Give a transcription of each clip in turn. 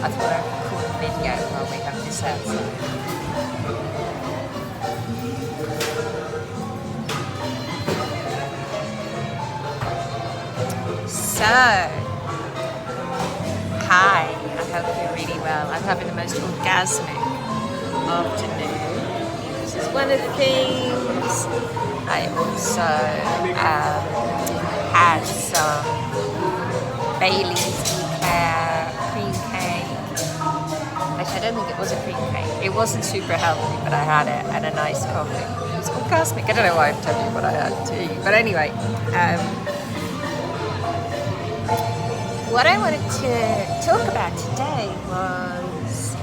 I thought I'd record a video while we have this outside. So, hi, I hope you're really well. I'm having the most orgasmic afternoon. This is one of the things. I also had some Bailey's Eclair cream cake. Actually, I don't think it was a cream cake. It wasn't super healthy, but I had it and a nice coffee. It was orgasmic. I don't know why I'm telling you what I had to eat. But anyway, what I wanted to talk about today was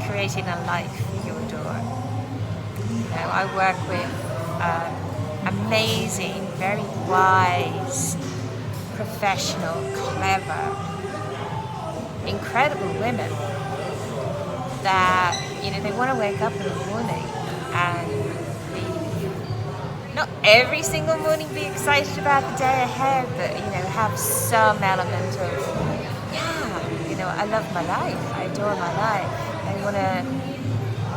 creating a life you adore. You know, I work with amazing, very wise, professional, clever, incredible women that, you know, they want to wake up in the morning and not every single morning be excited about the day ahead, but, you know, have some element of, yeah, you know, I love my life, I adore my life.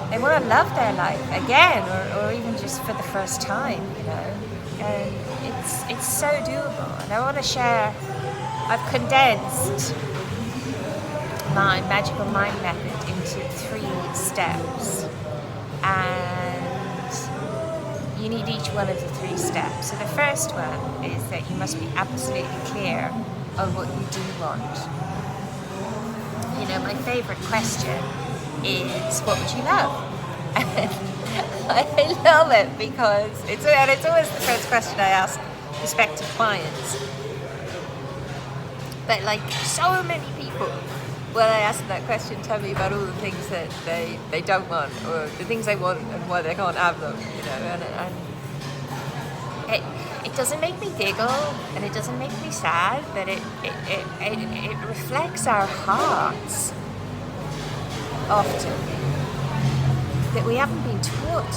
They want to love their life again, or even just for the first time, you know. And it's so doable. And I want to share. I've condensed my magical mind method into 3 steps, and you need each one of the 3 steps. So the first one is that you must be absolutely clear on what you do want. You know, my favorite question is, what would you love? And I love it because it's always the first question I ask prospective clients. But like so many people, when I ask them that question, tell me about all the things that they don't want, or the things they want and why they can't have them, you know. And it doesn't make me giggle and it doesn't make me sad, but it reflects our hearts often, that we haven't been taught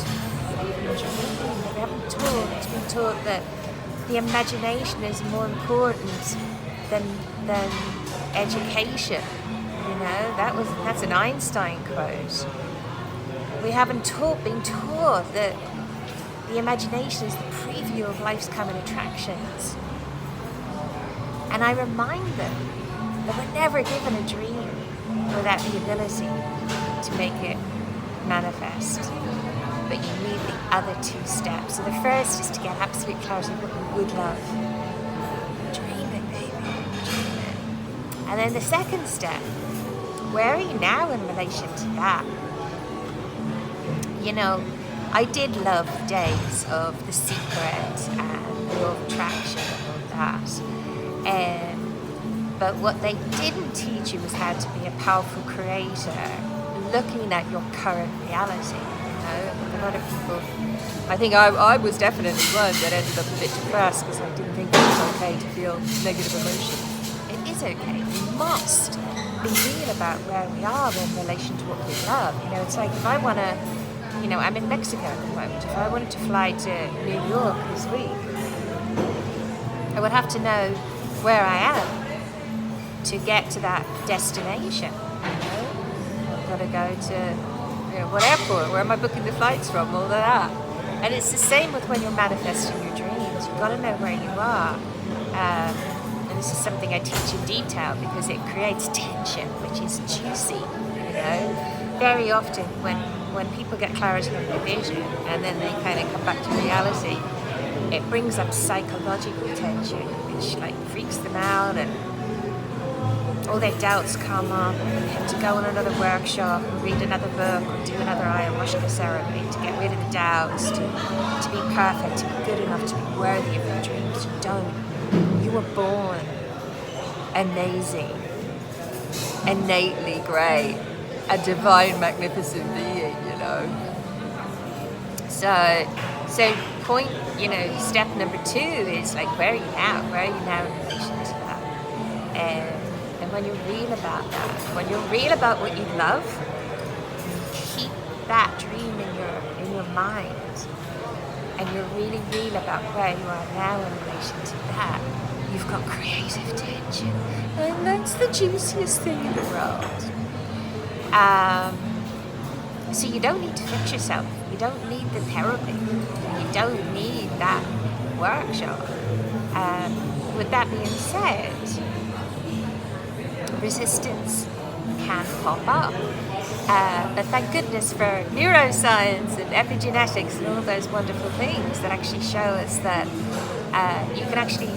that we haven't been taught that the imagination is more important than education. You know, that's an Einstein quote. We haven't been taught that the imagination is the preview of life's coming attractions. And I remind them that we're never given a dream without the ability to make it manifest. But you need the other 2 steps. So the first is to get absolute clarity of what you would love. Dream it, baby. Dream it. And then the second step, where are you now in relation to that? You know, I did love the days of The Secret and the Law of Attraction and all that. But what they didn't teach you was how to be a powerful creator, looking at your current reality. You know, a lot of people, I think I was definitely one that ended up a bit depressed because I didn't think it was okay to feel negative emotions. It is okay. We must be real about where we are in relation to what we love. You know, it's like if I want to, you know, I'm in Mexico at the moment. If I wanted to fly to New York this week, I would have to know where I am to get to that destination. You know, I've got to go to, you know, what airport, where am I booking the flights from, all of that. And it's the same with when you're manifesting your dreams. You've got to know where you are. And this is something I teach in detail because it creates tension, which is juicy. You know, very often when people get clarity on their vision and then they kind of come back to reality, it brings up psychological tension, which like freaks them out, and all their doubts come up, and they have to go on another workshop and read another book or do another ayahuasca ceremony to get rid of the doubts, to be perfect, to be good enough, to be worthy of your dreams. You don't. You were born amazing, innately great, a divine, magnificent being, you know. So point, you know, step number 2 is like, where are you now? Where are you now in relation to that? And when you're real about that, when you're real about what you love, keep that dream in your mind, and you're really real about where you are now in relation to that, you you've got creative tension. And that's the juiciest thing in the world. So you don't need to fix yourself. You don't need the therapy. You don't need that workshop. With that being said, resistance can pop up. But thank goodness for neuroscience and epigenetics and all those wonderful things that actually show us that you can actually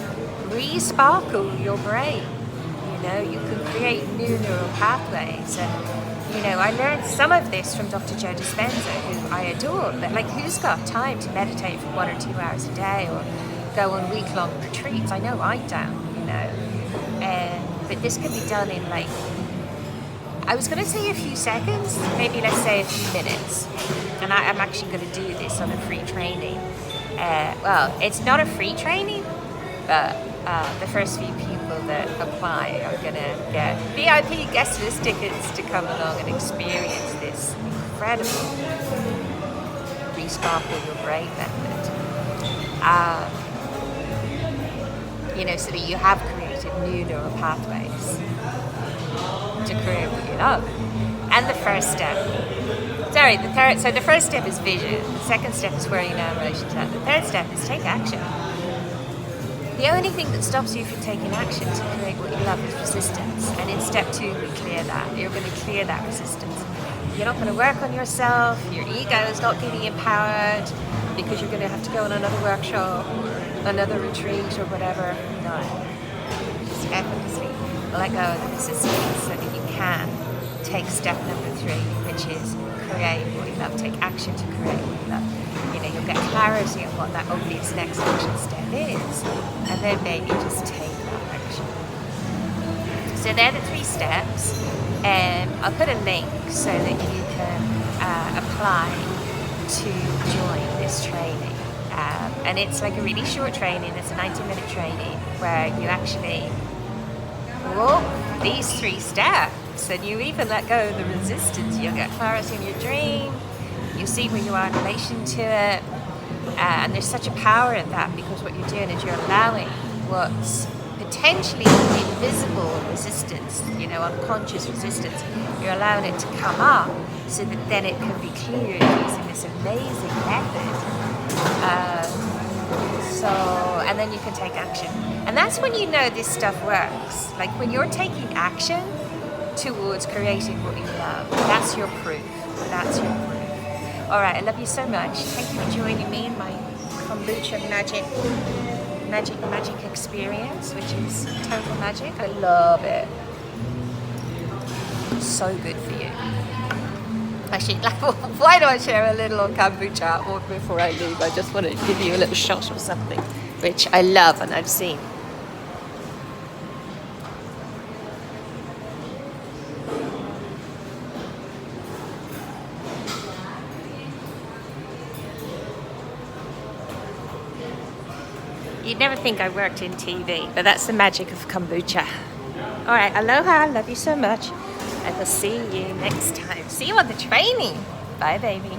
re-sparkle your brain. You know, you can create new neural pathways. And, you know, I learned some of this from Dr. Joe Dispenza, who I adore. But, like, who's got time to meditate for 1 or 2 hours a day or go on week-long retreats? I know I don't, you know. But this can be done in, like, I was going to say a few seconds, maybe let's say a few minutes. And I'm actually going to do this on a free training. Well, it's not a free training, but the first few people that apply are going to get VIP guest list tickets to come along and experience this incredible re-sparkle your brain method. You know, so that you have created new neural pathways to create what you love. And the first step, so the first step is vision. The second step is where you know in relation to that. The third step is take action. The only thing that stops you from taking action to create what you love is resistance. And in step 2, we clear that. You're going to clear that resistance. You're not going to work on yourself. Your ego is not getting empowered because you're going to have to go on another workshop or another retreat or whatever. No. Just effortlessly let go of the resistance so that you can take step number 3, which is create what you love. Take action to create what you love. You know, you'll get clarity on what that obvious next action step is, and then maybe just take that action. So they're the 3 steps. I'll put a link so that you can apply to join this training. And it's like a really short training. It's a 90-minute training where you actually walk these 3 steps, and you even let go of the resistance. You'll get clarity in your dream. You see where you are in relation to it. And there's such a power in that, because what you're doing is you're allowing what's potentially invisible resistance, you know, unconscious resistance, you're allowing it to come up so that then it can be cleared using this amazing method. And then you can take action. And that's when you know this stuff works. Like when you're taking action towards creating what you love, that's your proof. That's your proof. All right, I love you so much. Thank you for joining me in my kombucha magic experience, which is total magic. I love it. So good for you. Actually, like, why do I share a little on kombucha or before I leave? I just want to give you a little shot of something, which I love and I've seen. You'd never think I worked in TV, but that's the magic of kombucha. All right, aloha, love you so much. I will see you next time. See you on the training. Bye, baby.